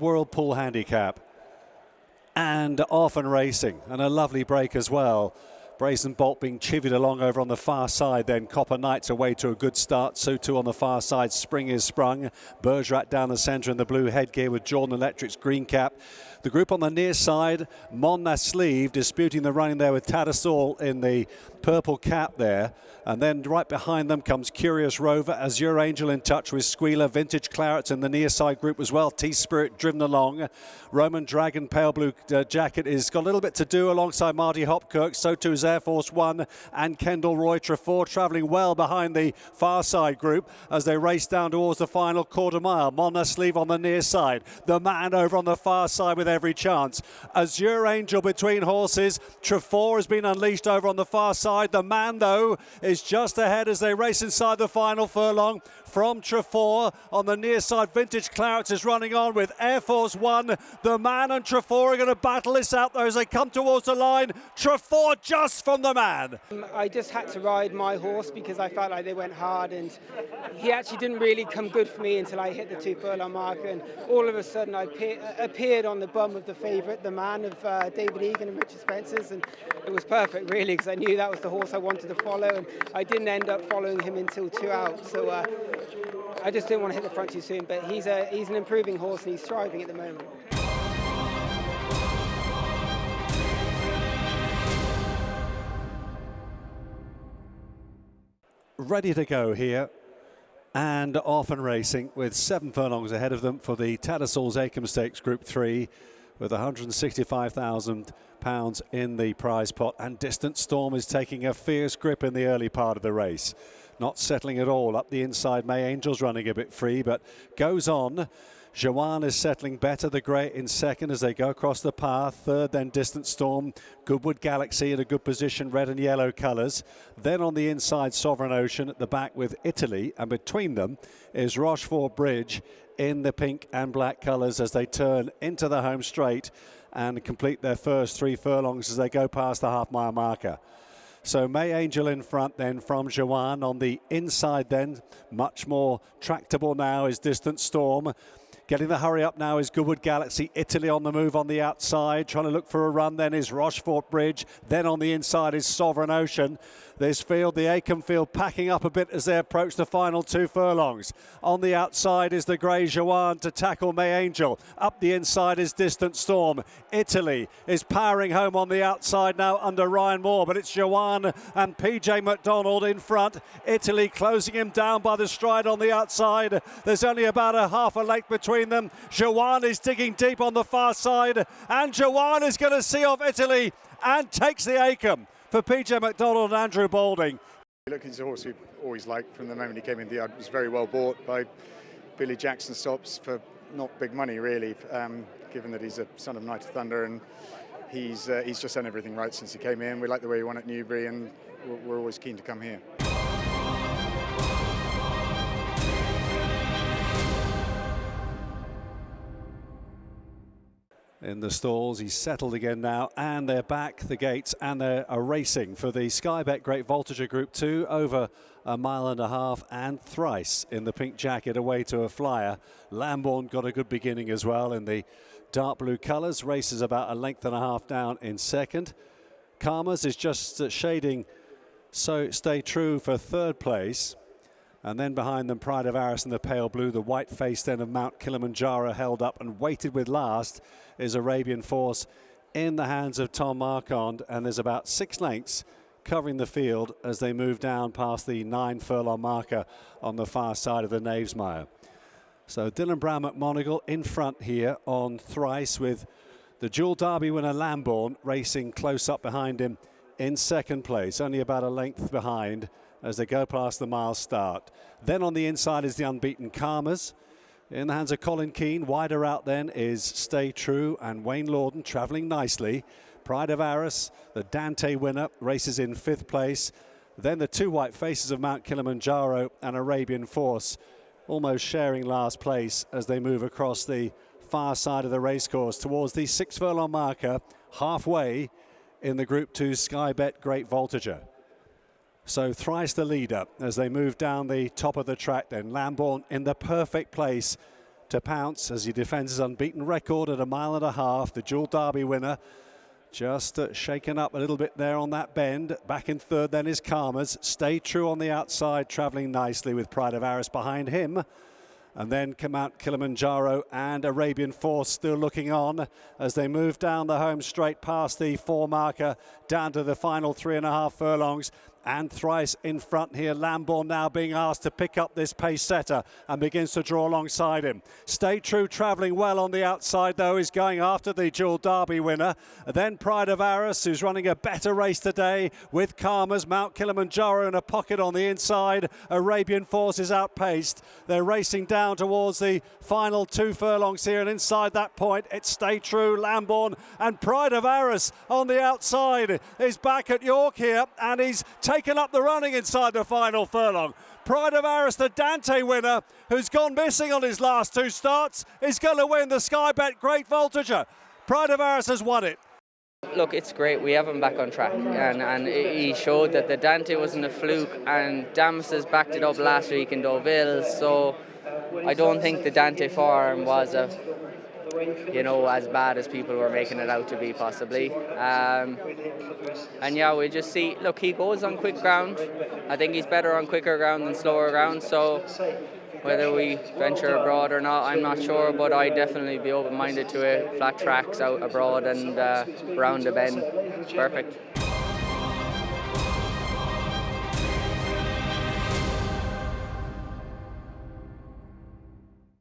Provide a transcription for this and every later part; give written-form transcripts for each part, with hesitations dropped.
Worldpool Handicap and Often Racing, and a lovely break as well. Brazen Bolt being chivied along over on the far side, then Copper Knights away to a good start. So too on the far side, Spring is Sprung. Bergerac down the centre in the blue headgear with Jordan Electric's green cap. The group on the near side, Mon Sleeve disputing the running there with Tattersalls in the purple cap there. And then right behind them comes Curious Rover, Azure Angel in touch with Squealer, Vintage Clarets in the near side group as well. T-Spirit driven along. Roman Dragon, pale blue jacket, is got a little bit to do alongside Marty Hopkirk. So too is Air Force One and Kendall Roy Trefour travelling well behind the far side group as they race down towards the final quarter mile. Mon Sleeve on the near side. The man over on the far side with every chance. Azure Angel between horses. Trefour has been unleashed over on the far side. The man, though, is just ahead as they race inside the final furlong from Trefour. On the near side, Vintage Clarets is running on with Air Force One. The man and Trefour are going to battle this out, though, as they come towards the line. Trefour just from the man. I just had to ride my horse because I felt like they went hard, and he actually didn't really come good for me until I hit the 2 furlong marker, and all of a sudden I appeared on the bum of the favourite, the man of David Egan and Richard Spencer's, and it was perfect really because I knew that was the horse I wanted to follow, and I didn't end up following him until 2 out. So I just didn't want to hit the front too soon, but he's an improving horse and he's thriving at the moment. Ready to go here and Often Racing with 7 furlongs ahead of them for the Tattersalls Acomb Stakes Group 3 with £165,000 in the prize pot, and Distant Storm is taking a fierce grip in the early part of the race. Not settling at all. Up the inside, May Angel's running a bit free, but goes on. Gewan is settling better, the grey in second as they go across the path. Third, then Distant Storm. Goodwood Galaxy in a good position, red and yellow colours. Then on the inside, Sovereign Ocean at the back with Italy, and between them is Rochefort Bridge in the pink and black colours as they turn into the home straight and complete their first 3 furlongs as they go past the half-mile marker. So May Angel in front then from Gewan. On the inside then, much more tractable now is Distant Storm. Getting the hurry up now is Goodwood Galaxy. Italy on the move on the outside. Trying to look for a run then is Rochefort Bridge. Then on the inside is Sovereign Ocean. This field, the Acomb field, packing up a bit as they approach the final 2 furlongs. On the outside is the grey Gewan to tackle May Angel. Up the inside is Distant Storm. Italy is powering home on the outside now under Ryan Moore, but it's Gewan and PJ McDonald in front. Italy closing him down by the stride on the outside. There's only about a half a length between them. Gewan is digging deep on the far side, and Gewan is going to see off Italy and takes the Acomb for PJ McDonald and Andrew Balding. Look, he's a horse we've always liked from the moment he came in the yard. Was very well bought by Billy Jackson Stops for not big money really, given that he's a son of Night of Thunder, and he's just done everything right since he came in. We like the way he won at Newbury, and we're always keen to come here. In the stalls, he's settled again now, and they're back the gates, and they're racing for the Sky Bet Great Voltiguer Group 2 over 1.5 miles and thrice in the pink jacket away to a flyer. Lambourne got a good beginning as well in the dark blue colours. Races about 1.5 lengths down in second. Karmas is just shading So Stay True for 3rd place. And then behind them, Pride of Arras in the pale blue. The white face then of Mount Kilimanjaro held up and waited with last is Arabian Force in the hands of Tom Marquand. And there's about 6 lengths covering the field as they move down past the 9 furlong marker on the far side of the Knavesmire. So Dylan Brown McMonagle in front here on Thrice, with the Dual Derby winner Lambourne racing close up behind him in 2nd place, only about 1 length behind as they go past the mile start. Then on the inside is the unbeaten Karmas in the hands of Colin Keane. Wider out then is Stay True and Wayne Lorden travelling nicely. Pride of Arras, the Dante winner, races in 5th place. Then the 2 white faces of Mount Kilimanjaro and Arabian Force almost sharing last place as they move across the far side of the racecourse towards the 6 furlong marker, halfway in the Group 2 Sky Bet Great Voltiguer. So Thrice the leader as they move down the top of the track then. Lambourne in the perfect place to pounce as he defends his unbeaten record at 1.5 miles. The Dual Derby winner just shaken up a little bit there on that bend. Back in third then is Karmas. Stay True on the outside, travelling nicely with Pride of Arras behind him. And then come out Kilimanjaro and Arabian Force still looking on as they move down the home straight past the 4 marker down to the final 3.5 furlongs. And Thrice in front here. Lambourne now being asked to pick up this pace setter and begins to draw alongside him. Stay True travelling well on the outside though, is going after the Dual Derby winner. Then Pride of Arras, who's running a better race today with Karmas. Mount Kilimanjaro in a pocket on the inside. Arabian Force is outpaced. They're racing down towards the final 2 furlongs here, and inside that point it's Stay True, Lambourne and Pride of Arras on the outside. He's back at York here and he's taken up the running inside the final furlong. Pride of Arras, the Dante winner, who's gone missing on his last 2 starts, is going to win the Sky Bet Great Voltiguer. Pride of Arras has won it. Look, it's great. We have him back on track, and he showed that the Dante wasn't a fluke, and Damas has backed it up last week in Deauville, so I don't think the Dante form was as bad as people were making it out to be, possibly. And yeah, we just see, look, he goes on quick ground. I think he's better on quicker ground than slower ground, so whether we venture abroad or not, I'm not sure, but I'd definitely be open-minded to it. Flat tracks out abroad and round the bend. Perfect.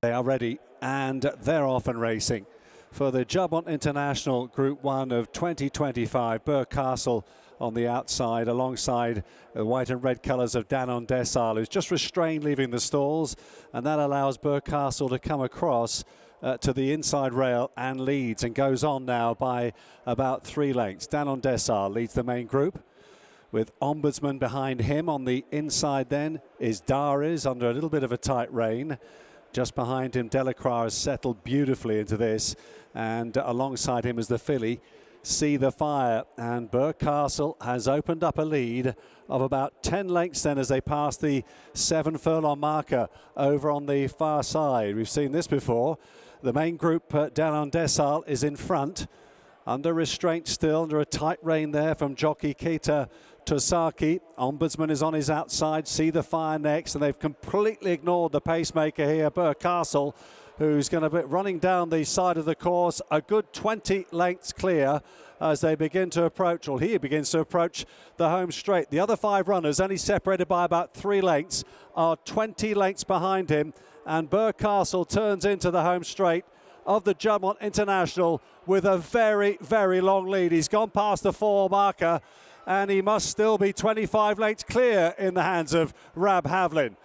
They are ready and they're off and racing for the Jabont International Group 1 of 2025. Burghcastle on the outside alongside the white and red colours of Danon Dessal, who's just restrained leaving the stalls, and that allows Burghcastle to come across to the inside rail and leads, and goes on now by about 3 lengths. Danon Dessal leads the main group with Ombudsman behind him. On the inside then is Arras under a little bit of a tight rein. Just behind him, Delacroix has settled beautifully into this, and alongside him is the filly, See the Fire. And Burghcastle has opened up a lead of about 10 lengths then as they pass the 7 furlong marker over on the far side. We've seen this before. The main group, Danon Dessal, is in front, under restraint still, under a tight rein there from jockey Keita Tosaki. Ombudsman is on his outside, See the Fire next, and they've completely ignored the pacemaker here, Burghcastle, who's going to be running down the side of the course a good 20 lengths clear as they begin to approach, or he begins to approach the home straight. The other 5 runners, only separated by about 3 lengths, are 20 lengths behind him, and Burghcastle turns into the home straight of the Juddmonte International with a very, very long lead. He's gone past the 4 marker, and he must still be 25 lengths clear in the hands of Rab Havlin.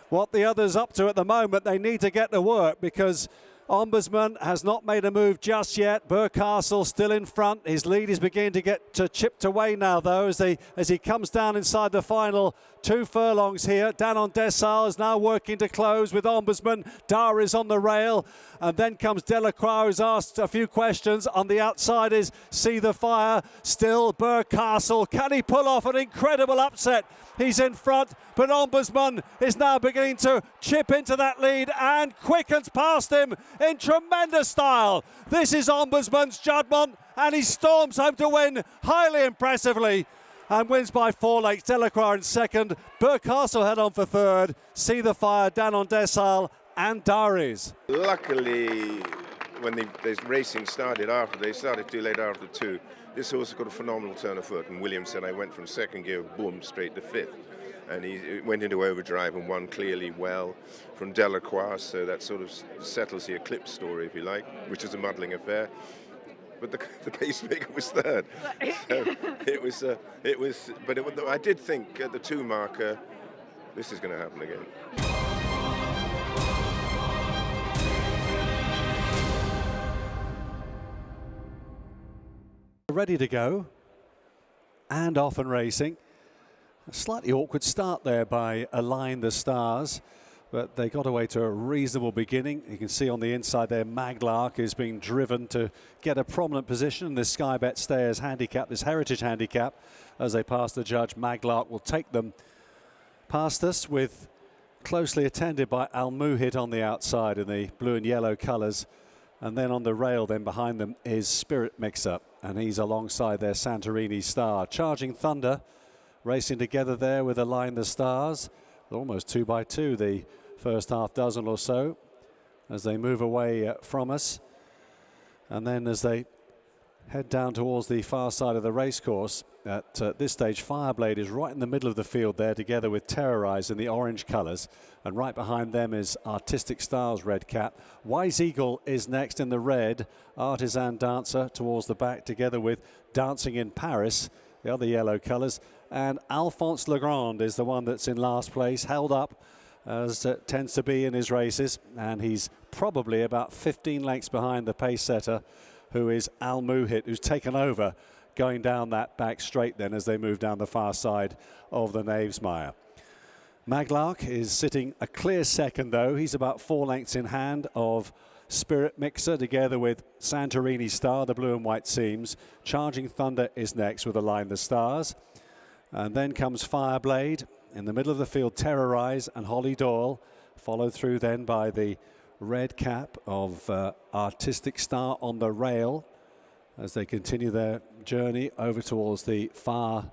What the others up to at the moment, they need to get to work, because Ombudsman has not made a move just yet. Burghcastle still in front. His lead is beginning to get chipped away now, though, as he comes down inside the final 2 furlongs here. Danon Dessal is now working to close with Ombudsman. Dar is on the rail, and then comes Delacroix, who's asked a few questions. On the outside is See the Fire. Still Burghcastle. Can he pull off an incredible upset? He's in front, but Ombudsman is now beginning to chip into that lead and quickens past him in tremendous style. This is Ombudsman's Juddmonte, and he storms home to win highly impressively and wins by 4 lengths. Delacroix in second. Burghcastle head on for third. See the Fire, Danon Dessal and Daris. Luckily, when the racing started they started too late after 2. This horse got a phenomenal turn of foot, and William said I went from 2nd gear, boom, straight to 5th. And he went into overdrive and won clearly well from Delacroix, so that sort of settles the Eclipse story, if you like, which is a muddling affair. But the pacemaker was third. So I did think at the 2 marker, this is going to happen again. Ready to go and off and racing. A slightly awkward start there by Align the Stars, but they got away to a reasonable beginning. You can see on the inside there, Maglark is being driven to get a prominent position in this Sky Bet Stairs Handicap, this Heritage Handicap. As they pass the judge, Maglark will take them past us with closely attended by Almuhit on the outside in the blue and yellow colours. And then on the rail then behind them is Spirit Mixer, and he's alongside their Santorini Star. Charging Thunder racing together there with Align the Stars. Almost 2 by 2 the first half dozen or so as they move away from us. And then as they head down towards the far side of the racecourse, at this stage Fireblade is right in the middle of the field there together with Terrorize in the orange colours, and right behind them is Artistic Stars red cap. Wise Eagle is next in the red, Artisan Dancer towards the back together with Dancing in Paris, the other yellow colours, and Alphonse Legrand is the one that's in last place, held up as it tends to be in his races, and he's probably about 15 lengths behind the pace setter, who is Almuhit, who's taken over going down that back straight then as they move down the far side of the Knavesmire. Maglark is sitting a clear second though. He's about 4 lengths in hand of Spirit Mixer together with Santorini Star, the blue and white seams. Charging Thunder is next with Align the Stars. And then comes Fireblade. In the middle of the field, Terrorize and Holly Doyle, followed through then by the red cap of Artistic Star on the rail as they continue their journey over towards the far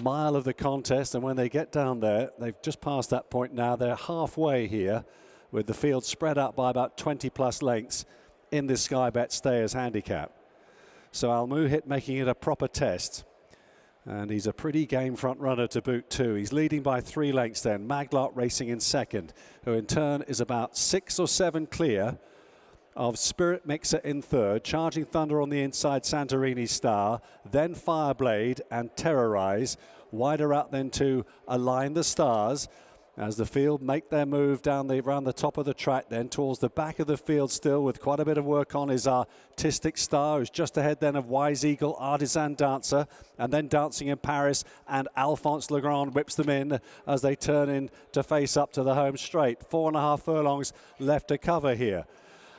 mile of the contest. And when they get down there, they've just passed that point now. They're halfway here with the field spread out by about 20 plus lengths in this Sky Bet Stairs Handicap. So Almuhit making it a proper test. And he's a pretty game front runner to boot too. He's leading by 3 lengths then. Maglark racing in second, who in turn is about 6 or 7 clear of Spirit Mixer in third. Charging Thunder on the inside, Santorini Star, then Fireblade and Terrorize. Wider out then to Align the Stars as the field make their move down around the top of the track then towards the back of the field still with quite a bit of work on is Artistic Star, who's just ahead then of Wise Eagle, Artisan Dancer, and then Dancing in Paris, and Alphonse Legrand whips them in as they turn in to face up to the home straight. 4.5 furlongs left to cover here.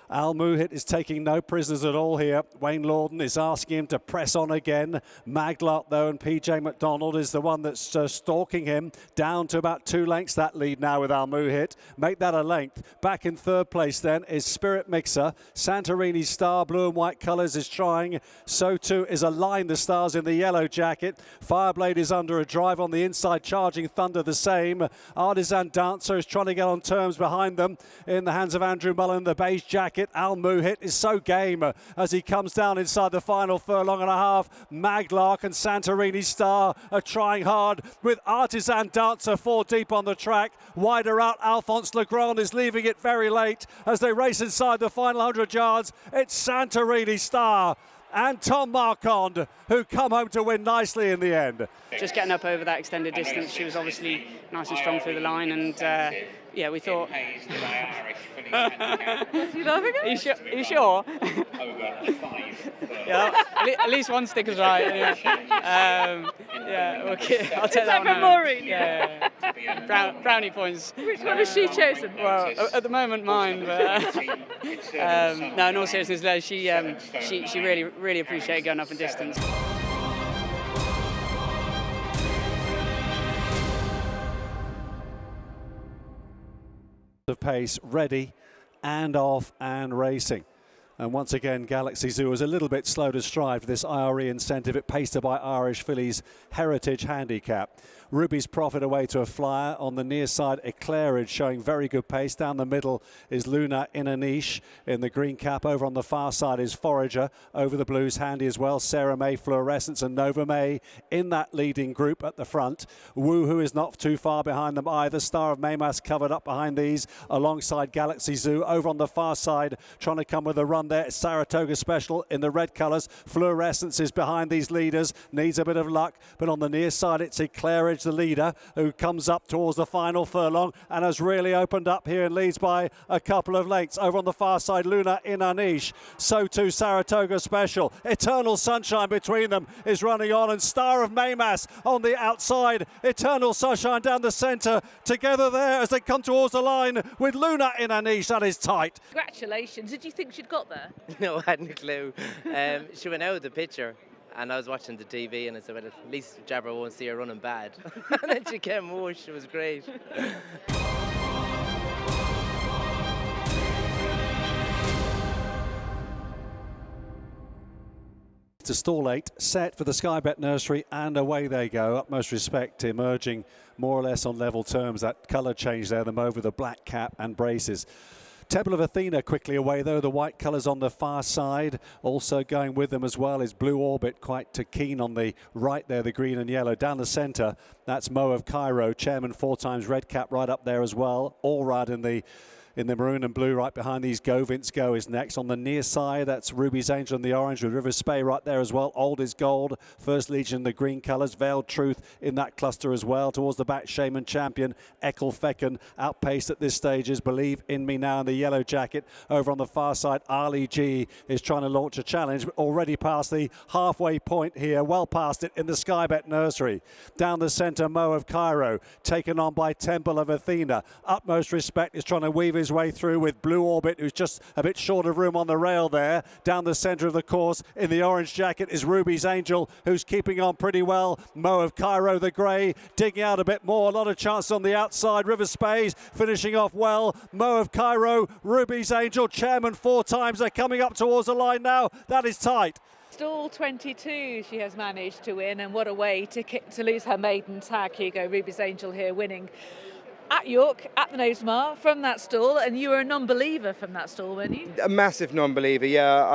Almuhit is taking no prisoners at all here. Wayne Lawden is asking him to press on again. Maglark, though, and PJ McDonald is the one that's stalking him down to about 2 lengths. That lead now with Almuhit. Make that a length. Back in third place then is Spirit Mixer. Santorini Star, blue and white colours, is trying. So too is Align the Stars in the yellow jacket. Fireblade is under a drive on the inside. Charging Thunder the same. Artisan Dancer is trying to get on terms behind them in the hands of Andrew Mullen, the beige jacket. Almuhit is so game as he comes down inside the final furlong and a half. Maglark and Santorini Star are trying hard with Artisan Dancer 4 deep on the track. Wider out, Alphonse Legrand is leaving it very late as they race inside the final 100 yards. It's Santorini Star and Tom Marquand who come home to win laughing in the end. Just getting up over that extended distance, she was obviously nice and strong through the line, and yeah, we thought. You laughing at? Are you sure? Yeah, at least one sticker's right. Yeah, okay, I'll take that one. From Maureen? Yeah. Brownie points. Which one has she chosen? Well, at the moment, mine. But no, in all seriousness, she really appreciated going up in distance. Of pace, ready and off and racing. And once again, Galaxy Zoo was a little bit slow to stride for this IRE incentive. It paced her by Irish Filly's Heritage Handicap. Ruby's Profit away to a flyer. On the near side, Eclairage showing very good pace. Down the middle is Luna in a niche in the green cap. Over on the far side is Forager. Over the blues, handy as well. Sarah May, Fluorescence and Nova May in that leading group at the front. Woohoo is not too far behind them either. Star of Maymas covered up behind these alongside Galaxy Zoo. Over on the far side, trying to come with a run there. Saratoga Special in the red colours. Fluorescence is behind these leaders. Needs a bit of luck. But on the near side, it's Eclairage, the leader, who comes up towards the final furlong and has really opened up here and leads by a couple of lengths. Over on the far side, Luna in a niche. So too Saratoga Special. Eternal Sunshine between them is running on, and Star of Maymas on the outside. Eternal Sunshine down the centre. Together there as they come towards the line with Luna in a niche. That is tight. Congratulations. Did you think she'd got there? No, I hadn't a clue. She went out of the picture and I was watching the TV and I said, well, at least Jabra won't see her running bad. And then she came, oh, she was great. to stall 8, set for the Sky Bet Nursery, and away they go. Utmost Respect emerging more or less on level terms. That colour change there, the mauve with the black cap and braces. Temple of Athena quickly away though, the white colours on the far side. Also going with them as well is Blue Orbit, quite keen on the right there, the green and yellow. Down the centre, that's Mo of Cairo, chairman 4 times red cap right up there as well. Allrad in the maroon and blue right behind these. Govins Go is next. On the near side, that's Ruby's Angel in the orange with River Spey right there as well. Old is Gold, First Legion, the green colours. Veiled Truth in that cluster as well. Towards the back, Shaman Champion, Ekel Fecken. Outpaced at this stage is Believe in Me Now in the yellow jacket. Over on the far side, Ali G is trying to launch a challenge, but already past the halfway point here. Well past it in the Sky Bet Nursery. Down the centre, Mo of Cairo, taken on by Temple of Athena. Utmost Respect is trying to weave his way through with Blue Orbit, who's just a bit short of room on the rail there. Down the centre of the course in the orange jacket is Ruby's Angel, who's keeping on pretty well. Mo of Cairo, the grey, digging out a bit more. A lot of chances on the outside. River Spays finishing off well. Mo of Cairo, Ruby's Angel, chairman 4 times. They're coming up towards the line now. That is tight. Stall 22 she has managed to win, and what a way to lose her maiden tag. Here you go, Ruby's Angel here winning at York, at the Knavesmire, from that stall, and you were a non-believer from that stall, weren't you? A massive non-believer, yeah.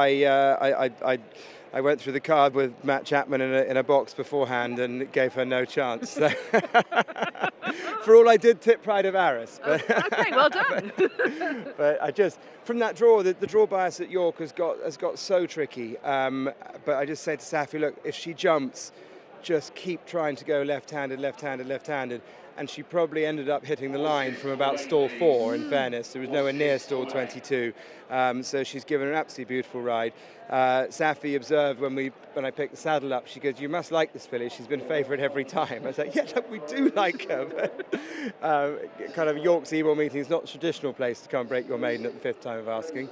I went through the card with Matt Chapman in a box beforehand and gave her no chance. So for all I did tip Pride of Arras. But Okay, well done. but I just, from that draw, the draw bias at York has got so tricky. But I just said to Safi, look, if she jumps, just keep trying to go left-handed, left-handed, left-handed. And she probably ended up hitting the line from about stall 4, in fairness. There was nowhere near stall 22. So she's given an absolutely beautiful ride. Safi observed when I picked the saddle up, she goes, you must like this filly. She's been favourite every time. I was like, yeah, look, we do like her. But, kind of York's Ebor meeting is not a traditional place to come break your maiden at the 5th time of asking.